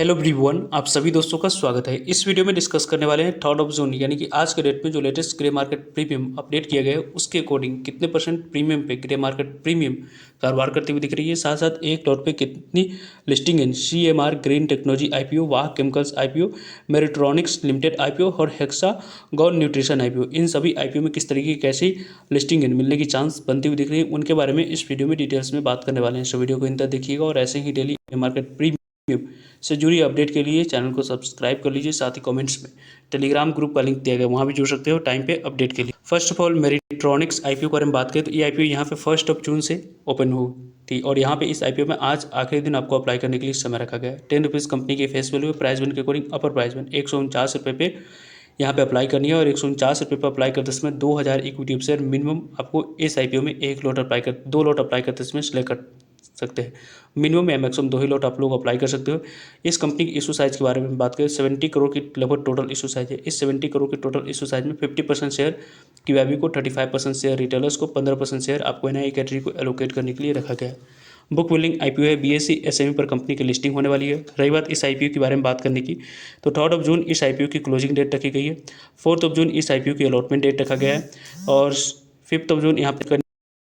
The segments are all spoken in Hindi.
हेलो एवरीवन, आप सभी दोस्तों का स्वागत है। इस वीडियो में डिस्कस करने वाले हैं 3 जून यानी कि आज के डेट में जो latest grey market premium update किया गया है उसके अकॉर्डिंग कितने परसेंट प्रीमियम पे ग्रे मार्केट प्रीमियम कारोबार करती हुई दिख रही है, साथ साथ एक लॉट पे कितनी लिस्टिंग इन CMR ग्रीन टेक्नोलॉजी IPO, वाह केमिकल्स IPO, मेरिट्रॉनिक्स लिमिटेड IPO और हेक्सागॉन न्यूट्रिशन IPO, इन सभी IPO में किस तरीके की कैसी लिस्टिंग इन मिलने की चांस बनती हुई दिख रही है, उनके बारे में इस वीडियो में डिटेल्स में बात करने वाले हैं। सो वीडियो को इंतजार देखिएगा और ऐसे ही डेली मार्केट प्रीमियम से जुड़ी अपडेट के लिए चैनल को सब्सक्राइब कर लीजिए। साथ ही कमेंट्स में टेलीग्राम ग्रुप का लिंक दिया गया, वहाँ भी जुड़ सकते हो टाइम पे अपडेट के लिए। फर्स्ट ऑफ ऑल मेरिट्रॉनिक्स IPO के बारे में बात करें तो ये IPO यहाँ पे 1 जून से ओपन हुई थी और यहाँ पे इस IPO में आज आखिरी दिन आपको अप्लाई करने के लिए समय रखा गया है। 10 रुपीज़ कंपनी की फेस वैल्यू है। प्राइस बैंड के अकॉर्डिंग अपर प्राइस बैंड 149 रुपये पे यहाँ पे अप्लाई करनी है और 149 रुपये पर अप्लाई करते समय 2000 इक्विटी शेयर मिनिमम आपको इस IPO में दो लॉट अप्लाई करते समय सिलेक्ट कर सकते हैं। मिनिमम या मैक्सिमम 2 ही लॉट आप लोग अप्लाई कर सकते हो। इस कंपनी की इशू साइज के बारे में बात करें, 70 करोड़ की लगभग टोटल इशू साइज है। इस 70 करोड़ की टोटल इशू साइज में 50% शेयर QIB को, 35% शेयर रिटेलर्स को, 15% शेयर आपको NII कैटेगरी को एलोकेट करने के लिए रखा गया है। बुक बिल्डिंग IPO है। BSE SME पर कंपनी की लिस्टिंग होने वाली है। रही बात इस IPO के बारे में बात करने की तो 3 जून इस IPO की क्लोजिंग डेट रखी गई है। 4 जून इस IPO की अलॉटमेंट डेट रखा गया है और 5 जून यहाँ पर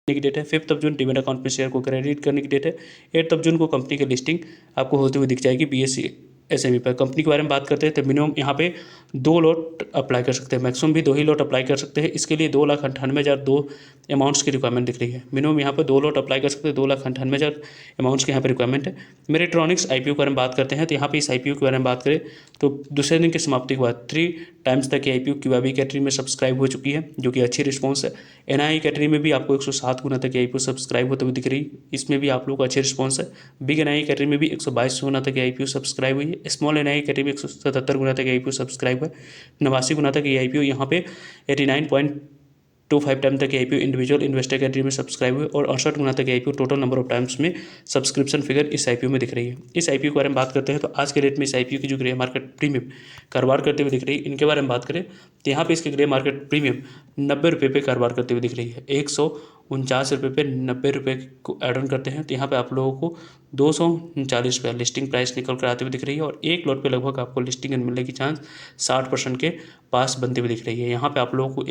की डेट है। 5 जून डीमेट अकाउंट में शेयर को क्रेडिट करने की डेट है। 8 जून को कंपनी की लिस्टिंग आपको होती हुई दिख जाएगी BSE SME पर। कंपनी के बारे में बात करते हैं तो मिनिमम यहाँ पे 2 लॉट अप्लाई कर सकते हैं, मैक्सिमम भी 2 ही लॉट अप्लाई कर सकते हैं। इसके लिए 2,98,000 दो अमाउंट्स की रिक्वायरमेंट दिख रही है। मिनिमम यहाँ पर 2 लॉट अप्लाई कर सकते हैं, 2,98,000 अमाउंट्स की यहाँ पर रिक्वायरमेंट है। मेरिट्रॉनिक्स IPO के बारे में बात करते हैं तो यहाँ पे इस IPO के बारे में बात करें तो दूसरे दिन की समाप्ति के बाद 3 टाइम्स तक ये IPO QIB कैटेगरी में सब्सक्राइब हो चुकी है, जो कि अच्छी रिस्पॉन्स है। NII कैटेगरी में भी आपको 107 गुना तक IPO सब्सक्राइब होते हुए दिख रही है, इसमें भी आप लोग को अच्छे रिस्पॉन्स है। बिग NII कैटेगरी में भी 122 गुना तक IPO सब्सक्राइब हुई है। स्मॉल NII कैटेगरी में 177 गुना तक IPO सब्सक्राइब है। 89 गुना तक IPO यहाँ पे 89.25 टाइम तक IPO इंडिविजुअल इन्वेस्टर कैटेगरी में सब्सक्राइब हुए और 68 गुना तक IPO total number of times में सब्सक्रिप्शन फिगर इस IPO में दिख रही है। इस IPO के बारे में बात करते हैं तो आज के डेट में इस IPO की जो ग्रे मार्केट प्रीमियम कारोबार करते हुए दिख रही है, इनके बारे में बात करें तो यहाँ पे इसके ग्रे मार्केट प्रीमियम 90 रुपये पे कारोबार करते हुए दिख रही है। 149 रुपये पे 90 रुपये को एड ऑन करते हैं तो यहाँ पे आप लोगों को 239 रुपये लिस्टिंग प्राइस निकल कर आते हुए दिख रही है और एक लॉट पे लगभग आपको लिस्टिंग मिलने की चांस 60% के पास बनती हुई दिख रही है। यहाँ पे आप लोगों को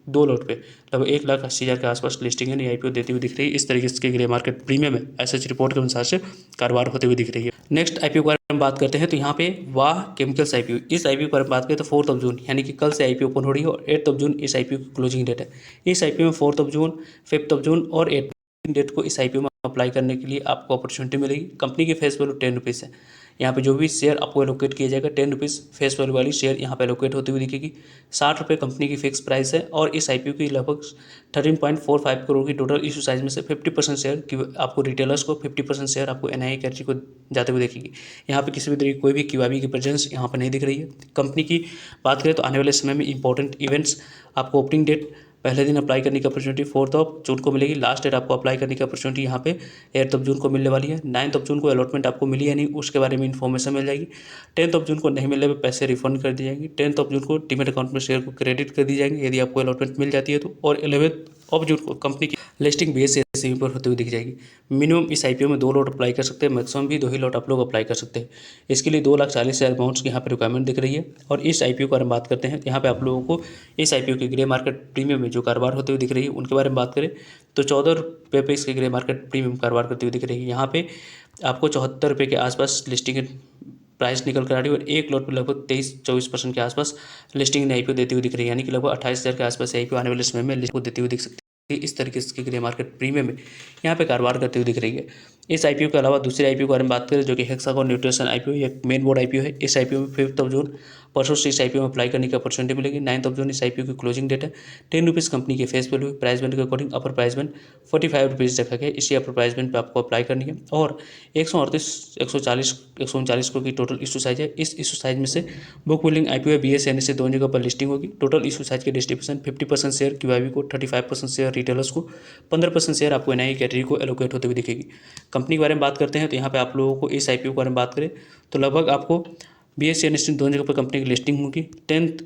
2 लॉट पे लगभग 1,80,000 के आसपास लिस्टिंग है IPO देती हुई दिख रही है। इस तरीके से ग्रे मार्केट प्रीमियम है ऐसे रिपोर्ट के अनुसार से कारोबार होते हुए दिख रही है। नेक्स्ट IPO के बारे में बात करते हैं तो यहाँ पे वाह केमिकल्स IPO, इस IPO के बारे में बात करें तो 4 जून यानी कि कल से IPO ओपन हो रही है और 8 जून इस IPO की क्लोजिंग डेट है। इस IPO में 4 जून, 5 जून और 8 डेट को इस IPO में अप्लाई करने के लिए आपको अपॉर्चुनिटी मिलेगी। कंपनी की फेस वैल्यू 10 रुपीज़ है। यहाँ पे जो भी शेयर आपको एलोकेट किया जाएगा 10 रुपीज़ फेस वैल्यू वाली शेयर यहाँ पे एलोकेट होती हुई दिखेगी। 60 रुपये कंपनी की फिक्स प्राइस है और इस IPO की लगभग 13.45 करोड़ की टोटल इशू साइज में से 50% शेयर की आपको रिटेलर्स को, 50% शेयर आपको NII कैटेगरी को जाते हुए देखेगी। यहाँ पे किसी भी तरीके कोई भी QIB की प्रेजेंस यहाँ पर नहीं दिख रही है। कंपनी की बात करें तो आने वाले समय में इंपॉर्टेंट इवेंट्स आपको ओपनिंग डेट पहले दिन अप्लाई करने की अपॉर्चुनिटी 4 जून को मिलेगी। लास्ट डेट आपको अप्लाई करने की अपॉर्चुनिटी यहाँ पे 8 जून को मिलने वाली है। 9 जून को अलॉटमेंट आपको मिली है नहीं, उसके बारे में इन्फॉर्मेशन मिल जाएगी। 10 जून को नहीं मिलने पर पैसे रिफंड कर दी जाएंगी। 10 जून को डीमेट अकाउंट में शेयर को क्रेडिट कर दी जाएंगे यदि आपको अलॉटमेंट मिल जाती है तो। और 11 जून को कंपनी की लिस्टिंग BSE SME पर होती हुई दिख जाएगी। मिनिमम इस IPO में 2 लॉट अप्लाई कर सकते हैं, मैक्सिमम भी 2 ही लॉट आप लोग अप्लाई कर सकते हैं। इसके लिए 2,40,000 अमाउंट्स की यहाँ पर रिक्वायरमेंट दिख रही है। और इस IPO के बारे में बात करते हैं तो यहाँ पे आप लोगों को इस IPO की ग्रे मार्केट प्रीमियम में जो कारोबार होते हुए दिख रही है उनके बारे में बात करें तो 14 रुपये पे इसकी ग्रे मार्केट प्रीमियम कारोबार करती हुई दिख रही है। यहाँ पे आपको 74 रुपये के आसपास लिस्टिंग प्राइस निकल कर आ रही है और एक लॉट पर लगभग 23-24% के आसपास लिस्टिंग IPO देती हुई दिख रही है, यानी कि लगभग 28,000 के आसपास IPO आने वाले समय में लिस्ट को देती हुई दिख सकती है। इस तरीके से ग्रे मार्केट प्रीमियम में यहाँ पे कारोबार करते हुए दिख रही है। इस IPO के अलावा दूसरे IPO के बारे में बात करें जो कि हेक्सागॉन न्यूट्रिशन IPO, एक मेन बोर्ड IPO है। इस IPO में 5 जून परसों से इस IPO में अप्लाई करने की अपॉर्चुनिटी मिलेगी। 9 जून इस IPO की क्लोजिंग डेट है। 10 रुपीज़ कंपनी की फेस वैल्यू है। प्राइस बैंड के अकॉर्डिंग अपर प्राइस बैंड 45 रुपीज़ रखा गया। इसी अपर प्राइस बैंड पर आपको अप्लाई करनी है और 139 करोड़ की टोटल इशू साइज है। इस इशू साइज में से बुक बिल्डिंग IPO है। BSE NSE दोनों जगह पर लिस्टिंग होगी। टोटल इशू साइज के डिस्ट्रीब्यूशन 50% शेयर QIB को, 35% शेयर रिटेलर्स को, 15% शेयर आपको NII कैटेगरी को एलोकेट होते हुए दिखेगी। कंपनी के बारे में बात करते हैं तो यहाँ पे आप लोगों को इस IPO के बारे में बात करें तो लगभग आपको BSE NSE दोनों जगह पर कंपनी की लिस्टिंग होगी। 10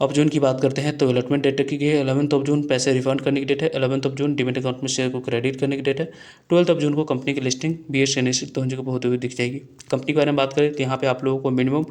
ऑफ जून की बात करते हैं तो अलॉटमेंट डेट रखी गई है 11 ऑफ जून पैसे रिफंड करने की डेट है। 11 ऑफ जून डिमेट अकाउंट में शेयर को क्रेडिट करने की डेट है। 12 ऑफ जून को कंपनी की लिस्टिंग BSE निश्चित होने को होते हुए दिख जाएगी। कंपनी के बारे में बात करें तो यहाँ पे आप लोगों को मिनिमम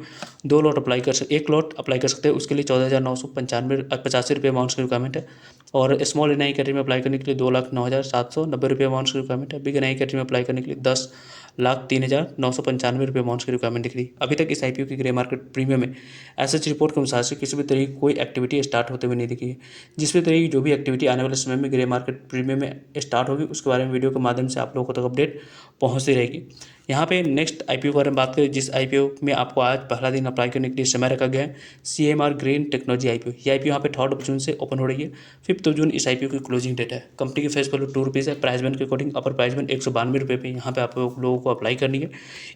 2 लॉट अप्लाई कर सकते, 1 लॉट अप्लाई कर सकते हैं। उसके लिए 14,985 रुपये अमाउंट की रिक्वायरमेंट है। और स्मॉल NI कैटेगरी में अप्लाई करने के लिए 2,09,790 रुपये अमाउंट की रिक्वायरमेंट है। बिग NI कैटेगरी में अप्लाई करने के लिए 10,03,995 रुपये अमाउंट की रिक्वायरमेंट दिख रही है। अभी तक इस IPO की ग्रे मार्केट प्रीमियम में एसएच रिपोर्ट के अनुसार से किसी भी तरह की कोई एक्टिविटी स्टार्ट होते हुए नहीं दिखी है। जिस भी तरह की जो भी एक्टिविटी आने वाले समय में ग्रे मार्केट प्रीमियम में स्टार्ट होगी उसके बारे में वीडियो के माध्यम से आप लोगों को तक अपडेट पहुंचती रहेगी। यहाँ पे नेक्स्ट IPO के बारे में बात करें, जिस IPO में आपको आज पहला दिन अप्लाई करने के लिए समय रखा गया है, CMR ग्रीन टेक्नोलॉजी IPO। ये IPO यहाँ पे 3 जून से ओपन हो रही है। 5 जून इस IPO की क्लोजिंग डेट है। कंपनी की फेस वैल्यू 2 रुपीज़ है। प्राइस बैंड के अकॉर्डिंग अपर प्राइस बैंड 192 रुपये पे यहाँ पे आप लोगों को अप्लाई करनी है।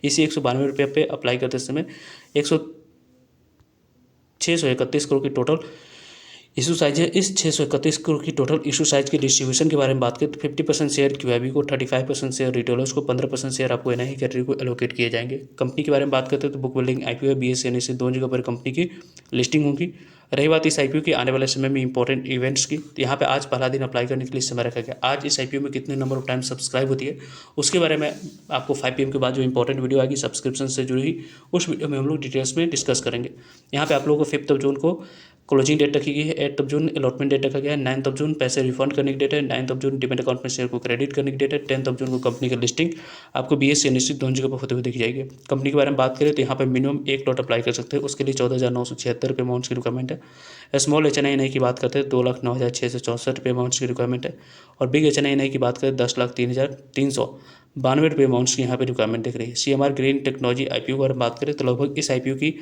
इसी 192 रुपये पे अप्लाई करते समय 631 करोड़ की टोटल इशू साइज है। इस 631 करोड़ की टोटल इशू साइज के डिस्ट्रीब्यूशन के बारे में बात करें तो 50% शेयर QIB को, 35% शेयर रिटेलर्स को, 15% शेयर आपको NI कैटेगरी को एलोकेट किए जाएंगे। कंपनी के बारे में बात करते हैं तो बुक बिल्डिंग IPO है। BSE NSE दोनों जगह पर कंपनी की लिस्टिंग होगी। रही बात इस IPO के आने वाले समय में इंपॉर्टेंट इवेंट्स की, तो यहाँ पे आज पहला दिन अप्लाई करने के लिए समय रखा गया। आज इस IPO में कितने नंबर ऑफ टाइम सब्सक्राइब होती है उसके बारे में आपको 5 PM के बाद जो इंपॉर्टेंट वीडियो आएगी सब्सक्रिप्शन से जुड़ी हुई, उस वीडियो में हम लोग डिटेल्स में डिस्कस करेंगे। यहाँ पे आप लोगों को 5 जून को क्लोजिंग डेट रखी गई है। 8 जून अलॉटमेंट डेट रखा गया है। 9 जून पैसे रिफंड करने की डेट है। 9 जून डिमेट अकाउंट में शेयर को क्रेडिट करने की डेट है। 10 जून को कंपनी की लिस्टिंग आपको BSE निश्चित दोनों जगह पर होते हुए दिख जाएगी। कंपनी के बारे में बात करें तो यहाँ पर मिनिमम 1 लॉट अप्लाई कर सकते हैं। उसके लिए 14,976 रुपये अमाउंट की रिक्वायरमेंट है। स्मॉल HNI की बात करते हैं 2,09,664 रुपये अमाउंट की रिक्वायरमेंट है। और बिग HNI की बात करें 10,03,392 रुपये अमाउंट्स की यहाँ पे रिक्वायरमेंट दिख रही है। CMR ग्रीन टेक्नोलॉजी IPO की बात करें तो लगभग इस IPO की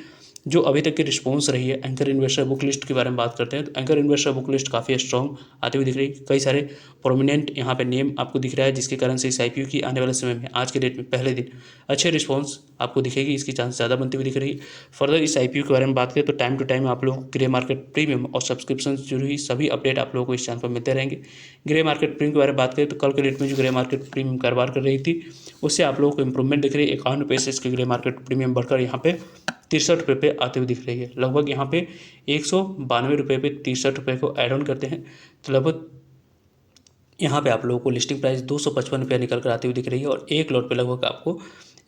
जो अभी तक की रिस्पॉन्स रही है, एंकर इन्वेस्टर बुक लिस्ट के बारे में बात करते हैं तो एंकर इन्वेस्टर बुक लिस्ट काफ़ी स्ट्रॉन्ग आती हुई दिख रही है। कई सारे प्रोमिनेंट यहाँ पे नेम आपको दिख रहा है, जिसके कारण से इस IPO की आने वाले समय में आज के डेट में पहले दिन अच्छे रिस्पॉन्स आपको दिखेगी, इसकी चांस ज़्यादा बनती हुई दिख रही है। फर्दर इस IPO के बारे में बात करें तो टाइम टू टाइम आप लोगों को ग्रे मार्केट प्रीमियम और सब्सक्रिप्शन से जुड़ी सभी अपडेट आप लोगों को इस चैनल पर मिलते रहेंगे। ग्रे मार्केट प्रीमियम के बारे में बात करें तो कल के डेट में जो ग्रे मार्केट प्रीमियम कारोबार कर रही थी उससे आप लोगों को इंप्रूवमेंट दिख रही है। 51 रुपये से इसके ग्रे मार्केट प्रीमियम बढ़कर यहाँ पे 63 रुपये पे आते हुए दिख रही है। लगभग यहाँ पे 192 रुपये पे 63 रुपये को ऐड ऑन करते हैं तो लगभग यहाँ पे आप लोगों को लिस्टिंग प्राइस 255 रुपया निकल कर आती हुई दिख रही है। और 1 लॉट पे लगभग आपको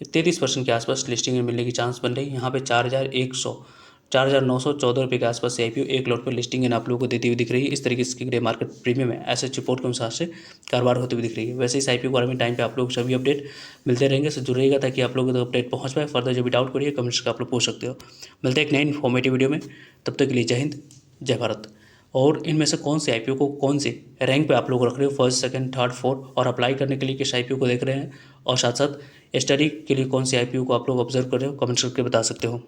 33% के आसपास लिस्टिंग में मिलने की चांस बन रही है। यहाँ पे 4,914 रुपये के आसपास से IPO 1 लॉट पर लिस्टिंग इन आप लोगों को देती हुई दिख रही है। इस तरीके से ग्रे मार्केट प्रीमियम है ऐसे रिपोर्ट के अनुसार से कारोबार होते हुए दिख रही है। वैसे इस IPO के बारे में टाइम पे आप लोग सभी अपडेट मिलते रहेंगे, से जुड़ रहेगा ताकि आप लोगों को अपडेट पहुँच पाए। फर्दर जो भी डाउट करिए कमेंट्स का आप लोग पूछ सकते हो। मिलते हैं एक नई इन्फॉर्मेटिव वीडियो में, तब तक के लिए जय हिंद जय भारत। और इनमें से कौन से IPO को कौन से रैंक पे आप लोग रख रहे हो, फर्स्ट सेकंड थर्ड फोर्थ, और अप्लाई करने के लिए किस IPO को देख रहे हैं, और साथ साथ स्टडी के लिए कौन से IPO को आप लोग ऑब्जर्व कर रहे हो, कमेंट्स करके बता सकते हो।